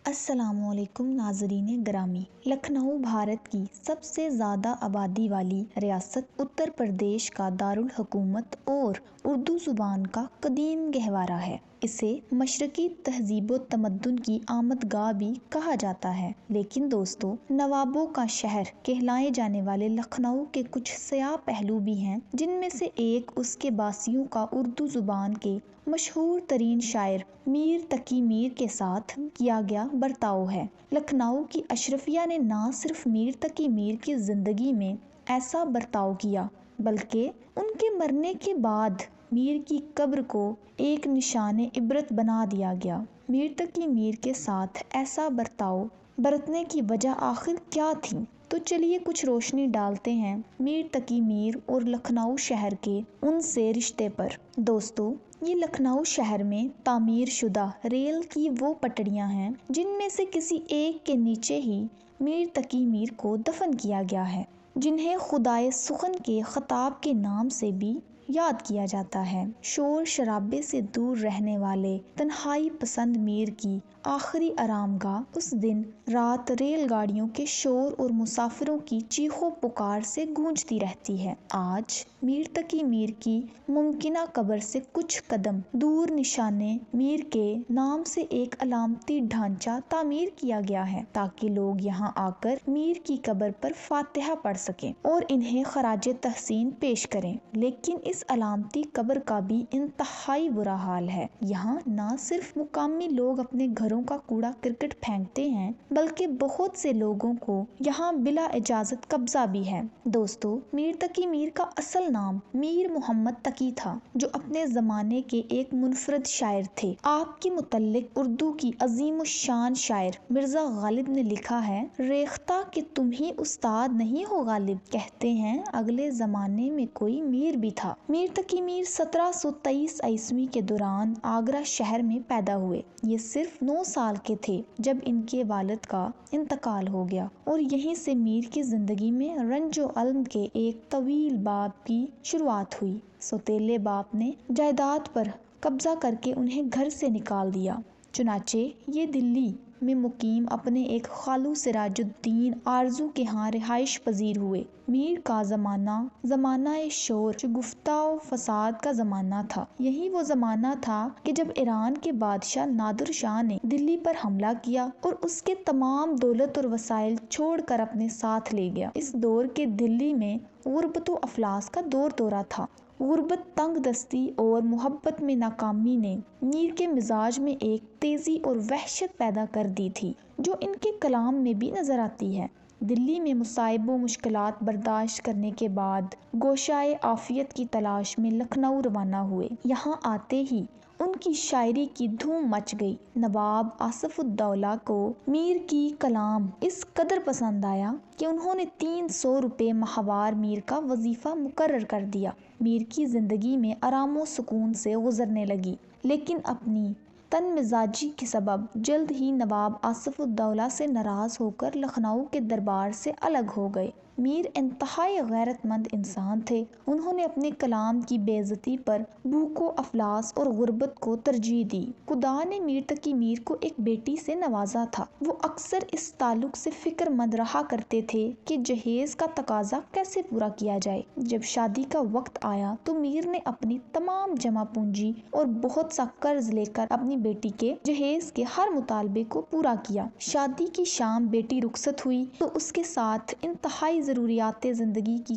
السلام علیکم ناظرین گرامی۔ لکھنؤ بھارت کی سب سے زیادہ آبادی والی ریاست اتر پردیش کا دارالحکومت اور اردو زبان کا قدیم گہوارہ ہے۔ اسے مشرقی تہذیب و تمدن کی آمدگاہ بھی کہا جاتا ہے۔ لیکن دوستو، نوابوں کا شہر کہلائے جانے والے لکھنؤ کے کچھ سیاہ پہلو بھی ہیں، جن میں سے ایک اس کے باسیوں کا اردو زبان کے مشہور ترین شاعر میر تقی میر کے ساتھ کیا گیا برتاؤ ہے۔ لکھنؤ کی اشرفیہ نے نہ صرف میر تقی میر کی زندگی میں ایسا برتاؤ کیا، بلکہ ان کے مرنے کے بعد میر کی قبر کو ایک نشان عبرت بنا دیا گیا۔ میر تقی میر کے ساتھ ایسا برتاؤ برتنے کی وجہ آخر کیا تھی؟ تو چلیے کچھ روشنی ڈالتے ہیں میر تقی میر اور لکھنؤ شہر کے ان سے رشتے پر۔ دوستو، یہ لکھنؤ شہر میں تعمیر شدہ ریل کی وہ پٹڑیاں ہیں جن میں سے کسی ایک کے نیچے ہی میر تقی میر کو دفن کیا گیا ہے، جنہیں خدائے سخن کے خطاب کے نام سے بھی یاد کیا جاتا ہے۔ شور شرابے سے دور رہنے والے تنہائی پسند میر کی آخری آرام گاہ اس دن رات ریل گاڑیوں کے شور اور مسافروں کی چیخو پکار سے گونجتی رہتی ہے۔ آج میر تقی میر کی ممکنہ قبر سے کچھ قدم دور نشانے میر کے نام سے ایک علامتی ڈھانچہ تعمیر کیا گیا ہے، تاکہ لوگ یہاں آ کر میر کی قبر پر فاتحہ پڑھ سکیں اور انہیں خراج تحسین پیش کریں۔ لیکن اس علامتی قبر کا بھی انتہائی برا حال ہے۔ یہاں نہ صرف مقامی لوگ اپنے گھروں کا کوڑا کرکٹ پھینکتے ہیں، بلکہ بہت سے لوگوں کو یہاں بلا اجازت قبضہ بھی ہے۔ دوستو، میر تقی میر کا اصل نام میر محمد تقی تھا، جو اپنے زمانے کے ایک منفرد شاعر تھے۔ آپ کے متعلق اردو کی عظیم الشان شاعر مرزا غالب نے لکھا ہے: ریختہ کہ تم ہی استاد نہیں ہو غالب، کہتے ہیں اگلے زمانے میں کوئی میر بھی تھا۔ میر تقی میر 1723 عیسوی کے دوران آگرہ شہر میں پیدا ہوئے۔ یہ صرف 9 سال کے تھے جب ان کے والد کا انتقال ہو گیا، اور یہیں سے میر کی زندگی میں رنج و الم کے ایک طویل باب کی شروعات ہوئی۔ سوتیلے باپ نے جائیداد پر قبضہ کر کے انہیں گھر سے نکال دیا، چنانچہ یہ دلی میں مقیم اپنے ایک خالو سراج الدین آرزو کے ہاں رہائش پذیر ہوئے۔ میر کا زمانہ شور شگفتہ و فساد کا زمانہ تھا۔ یہی وہ زمانہ تھا کہ جب ایران کے بادشاہ نادر شاہ نے دلی پر حملہ کیا اور اس کے تمام دولت اور وسائل چھوڑ کر اپنے ساتھ لے گیا۔ اس دور کے دلی میں غربت و افلاس کا دور دورہ تھا۔ غربت، تنگ دستی اور محبت میں ناکامی نے میر کے مزاج میں ایک تیزی اور وحشت پیدا کر دی تھی، جو ان کے کلام میں بھی نظر آتی ہے۔ دلی میں مصائب و مشکلات برداشت کرنے کے بعد گوشائے عافیت کی تلاش میں لکھنؤ روانہ ہوئے۔ یہاں آتے ہی ان کی شاعری کی دھوم مچ گئی۔ نواب آصف الدولہ کو میر کی کلام اس قدر پسند آیا کہ انہوں نے 300 روپے ماہوار میر کا وظیفہ مقرر کر دیا۔ میر کی زندگی میں آرام و سکون سے گزرنے لگی، لیکن اپنی تن مزاجی کے سبب جلد ہی نواب آصف الدولہ سے ناراض ہو کر لکھنؤ کے دربار سے الگ ہو گئے۔ میر انتہائی غیرت مند انسان تھے۔ انہوں نے اپنے کلام کی بے عزتی پر بھوک و افلاس اور غربت کو ترجیح دی۔ خدا نے میر تقی میر کو ایک بیٹی سے نوازا تھا۔ وہ اکثر اس تعلق سے فکر مند رہا کرتے تھے کہ جہیز کا تقاضا کیسے پورا کیا جائے۔ جب شادی کا وقت آیا تو میر نے اپنی تمام جمع پونجی اور بہت سا قرض لے کر اپنی بیٹی کے جہیز کے ہر مطالبے کو پورا کیا۔ شادی کی شام بیٹی رخصت ہوئی تو اس کے ساتھ انتہائی ضروریات زندگی کی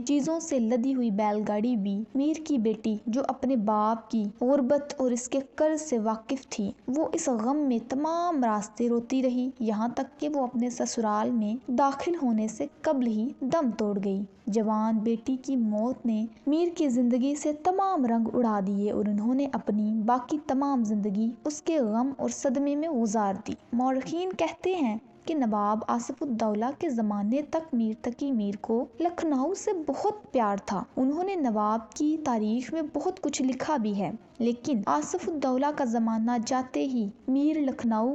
چیزوں سے لدی ہوئی بیل گاڑی بھی۔ میر کی بیٹی، جو اپنے باپ کی غربت اور اس کے قرض سے واقف تھی، وہ اس غم میں تمام راستے روتی رہی، یہاں تک کہ وہ اپنے سسرال میں داخل ہونے سے قبل ہی دم توڑ گئی۔ جوان بیٹی کی موت نے میر کی زندگی سے تمام رنگ اڑا دیے اور انہوں نے اپنی باقی تمام زندگی اس کے غم اور صدمے میں گزار دی۔ مورخین کہتے ہیں کہ نواب آصف الدولہ کے زمانے تک میر تقی میر کو لکھنؤ سے بہت پیار تھا۔ انہوں نے نواب کی تاریخ میں بہت کچھ لکھا بھی ہے، لیکن آصف الدولہ کا زمانہ جاتے ہی میر لکھنؤ